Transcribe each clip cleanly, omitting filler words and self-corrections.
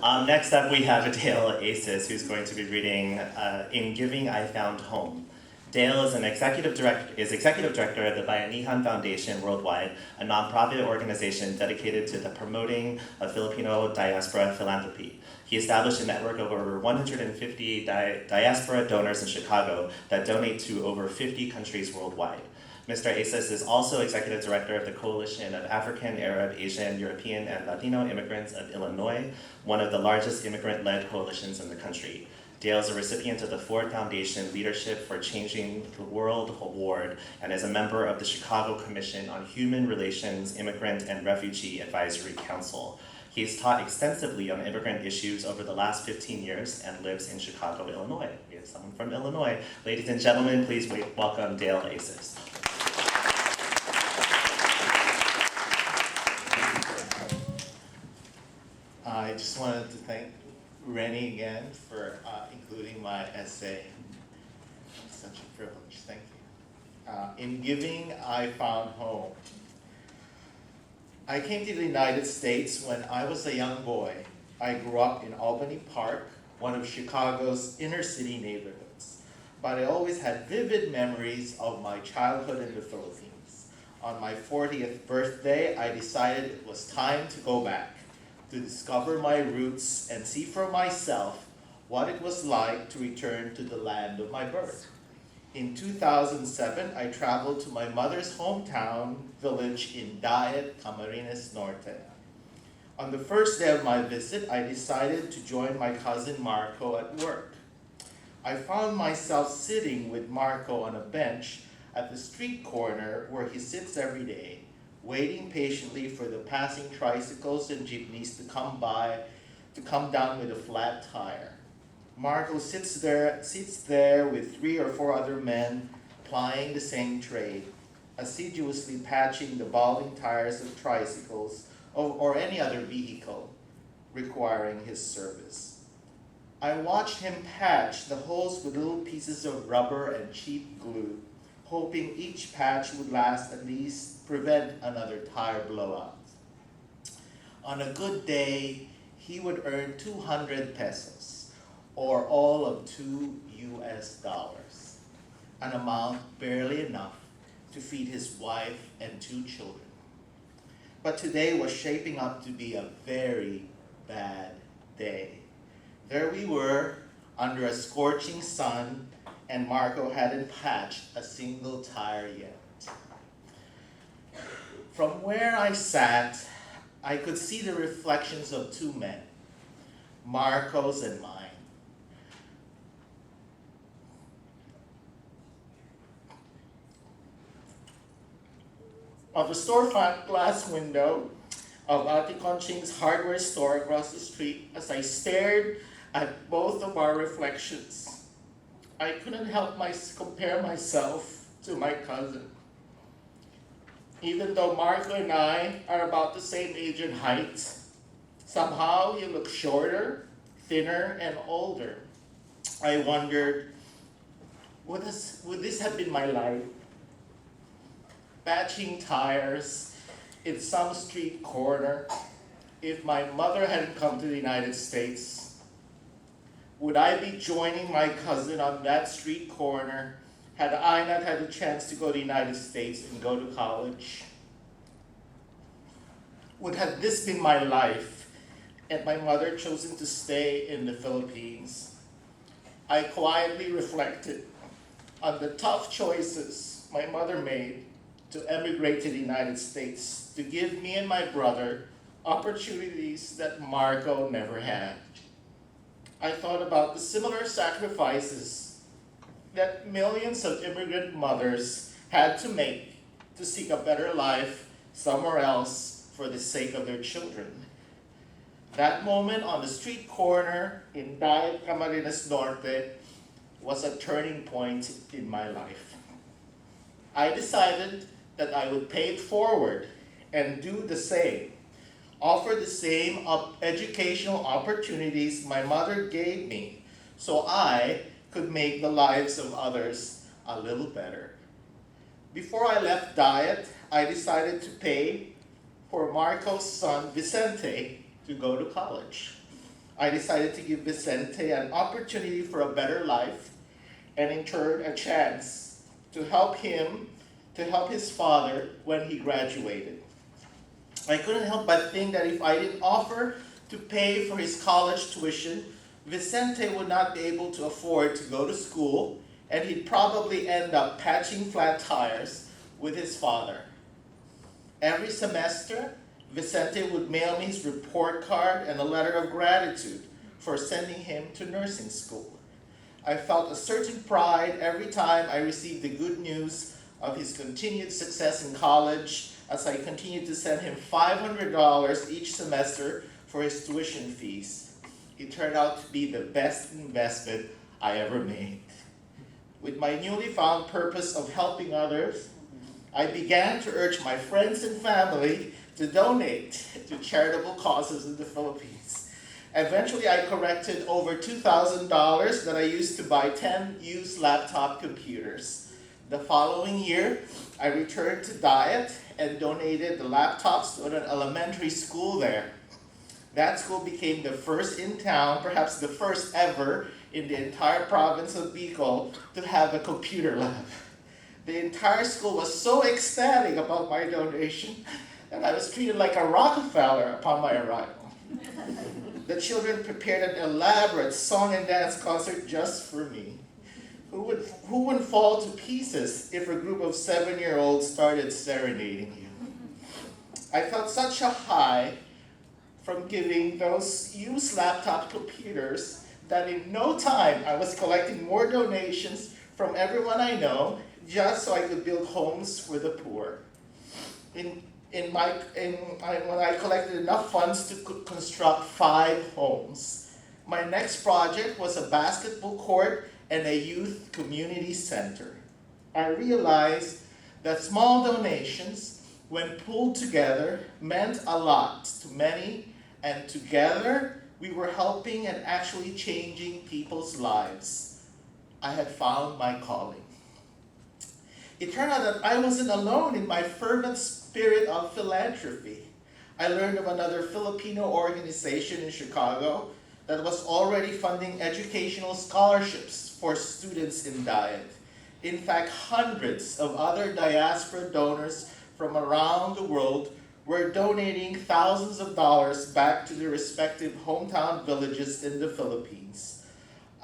Next up, we have Dale Asis, who's going to be reading In Giving I Found Home. Dale is executive director of the Bayanihan Foundation Worldwide, a nonprofit organization dedicated to the promoting of Filipino diaspora philanthropy. He established a network of over 150 diaspora donors in Chicago that donate to over 50 countries worldwide. Mr. Asis is also executive director of the Coalition of African, Arab, Asian, European, and Latino Immigrants of Illinois, one of the largest immigrant-led coalitions in the country. Dale is a recipient of the Ford Foundation Leadership for Changing the World Award and is a member of the Chicago Commission on Human Relations, Immigrant, and Refugee Advisory Council. He has taught extensively on immigrant issues over the last 15 years and lives in Chicago, Illinois. We have someone from Illinois. Ladies and gentlemen, please welcome Dale Asis. I just wanted to thank Reni again for including my essay. It's such a privilege, thank you. In Giving, I Found Home. I came to the United States when I was a young boy. I grew up in Albany Park, one of Chicago's inner city neighborhoods. But I always had vivid memories of my childhood in the Philippines. On my 40th birthday, I decided it was time to go back, to discover my roots and see for myself what it was like to return to the land of my birth. In 2007, I traveled to my mother's hometown village in Daet, Camarines Norte. On the first day of my visit, I decided to join my cousin Marco at work. I found myself sitting with Marco on a bench at the street corner where he sits every day, waiting patiently for the passing tricycles and jeepneys to come down with a flat tire. Marco sits there with 3 or 4 other men plying the same trade, assiduously patching the balding tires of tricycles or any other vehicle requiring his service. I watched him patch the holes with little pieces of rubber and cheap glue, hoping each patch would last at least prevent another tire blowout. On a good day, he would earn 200 pesos, or all of $2 US, an amount barely enough to feed his wife and 2 children. But today was shaping up to be a very bad day. There we were, under a scorching sun, and Marco hadn't patched a single tire yet. From where I sat, I could see the reflections of 2 men, Marco's and mine. Of the storefront glass window of Ate Conching's hardware store across the street, as I stared at both of our reflections, I couldn't help compare myself to my cousin. Even though Marco and I are about the same age and height, somehow he looked shorter, thinner, and older. I wondered, would this have been my life? Patching tires in some street corner if my mother hadn't come to the United States? Would I be joining my cousin on that street corner had I not had the chance to go to the United States and go to college? Would have this been my life and my mother chosen to stay in the Philippines? I quietly reflected on the tough choices my mother made to emigrate to the United States to give me and my brother opportunities that Marco never had. I thought about the similar sacrifices that millions of immigrant mothers had to make to seek a better life somewhere else for the sake of their children. That moment on the street corner in Daet, Camarines Norte was a turning point in my life. I decided that I would pay it forward and do the same, offer the same educational opportunities my mother gave me so I could make the lives of others a little better. Before I left Daet, I decided to pay for Marco's son Vicente to go to college. I decided to give Vicente an opportunity for a better life and in turn a chance to help his father when he graduated. I couldn't help but think that if I didn't offer to pay for his college tuition, Vicente would not be able to afford to go to school, and he'd probably end up patching flat tires with his father. Every semester, Vicente would mail me his report card and a letter of gratitude for sending him to nursing school. I felt a certain pride every time I received the good news of his continued success in college, as I continued to send him $500 each semester for his tuition fees. It turned out to be the best investment I ever made. With my newly found purpose of helping others, I began to urge my friends and family to donate to charitable causes in the Philippines. Eventually, I collected over $2,000 that I used to buy 10 used laptop computers. The following year, I returned to Diet and donated the laptops to an elementary school there. That school became the first in town, perhaps the first ever in the entire province of Bicol, to have a computer lab. The entire school was so ecstatic about my donation that I was treated like a Rockefeller upon my arrival. The children prepared an elaborate song and dance concert just for me. Who wouldn't fall to pieces if a group of 7-year-olds started serenading you? I felt such a high from giving those used laptop computers that in no time I was collecting more donations from everyone I know just so I could build homes for the poor. When I collected enough funds to construct 5 homes. My next project was a basketball court and a youth community center. I realized that small donations, when pulled together, meant a lot to many, and together we were helping and actually changing people's lives. I had found my calling. It turned out that I wasn't alone in my fervent spirit of philanthropy. I learned of another Filipino organization in Chicago that was already funding educational scholarships for students in Diet. In fact, hundreds of other diaspora donors from around the world were donating thousands of dollars back to their respective hometown villages in the Philippines.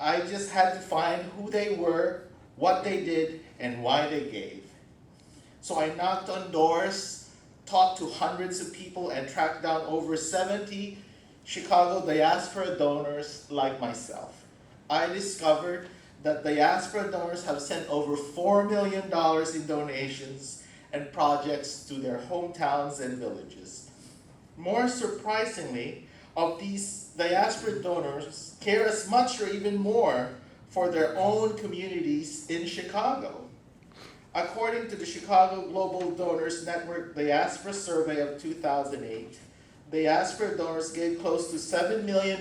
I just had to find who they were, what they did, and why they gave. So I knocked on doors, talked to hundreds of people, and tracked down over 70 Chicago diaspora donors like myself. I discovered that diaspora donors have sent over $4 million in donations and projects to their hometowns and villages. More surprisingly, of these diaspora donors care as much or even more for their own communities in Chicago. According to the Chicago Global Donors Network Diaspora Survey of 2008, diaspora donors gave close to $7 million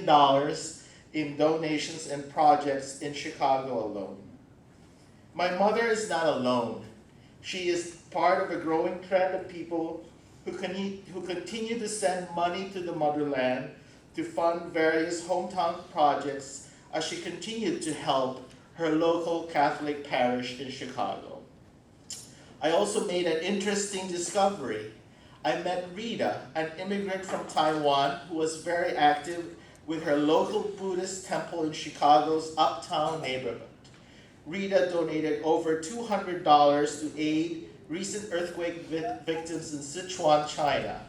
in donations and projects in Chicago alone. My mother is not alone. She is part of a growing trend of people who continue to send money to the motherland to fund various hometown projects as she continued to help her local Catholic parish in Chicago. I also made an interesting discovery. I met Rita, an immigrant from Taiwan who was very active with her local Buddhist temple in Chicago's uptown neighborhood. Rita donated over $200 to aid recent earthquake victims in Sichuan, China.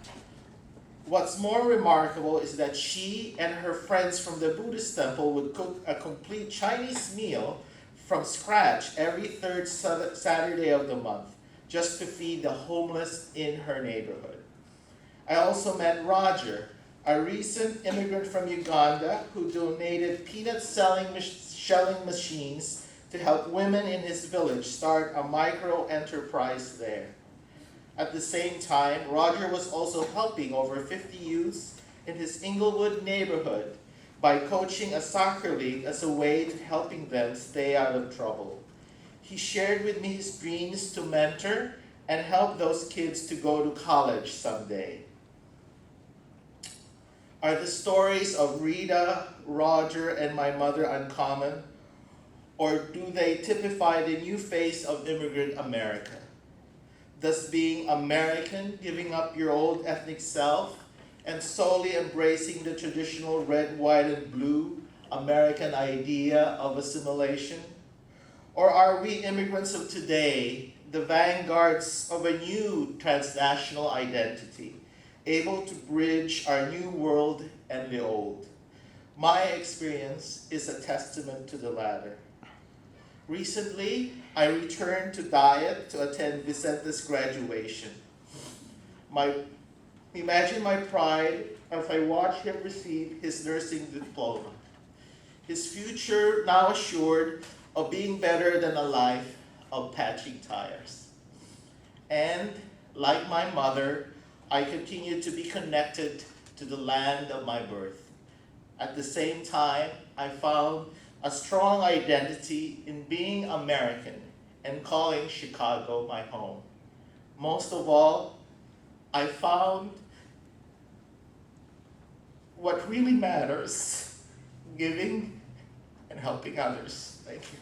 What's more remarkable is that she and her friends from the Buddhist temple would cook a complete Chinese meal from scratch every third Saturday of the month, just to feed the homeless in her neighborhood. I also met Roger, a recent immigrant from Uganda who donated peanut shelling machines to help women in his village start a micro enterprise there. At the same time, Roger was also helping over 50 youths in his Inglewood neighborhood by coaching a soccer league as a way to helping them stay out of trouble. He shared with me his dreams to mentor and help those kids to go to college someday. Are the stories of Rita, Roger, and my mother uncommon? Or do they typify the new face of immigrant America? Thus being American, giving up your old ethnic self, and solely embracing the traditional red, white, and blue American idea of assimilation? Or are we immigrants of today, the vanguards of a new transnational identity, able to bridge our new world and the old? My experience is a testament to the latter. Recently, I returned to Diet to attend Vicente's graduation. Imagine my pride as I watched him receive his nursing diploma. His future now assured of being better than a life of patching tires. And like my mother, I continue to be connected to the land of my birth. At the same time, I found a strong identity in being American and calling Chicago my home. Most of all, I found what really matters, giving and helping others. Thank you.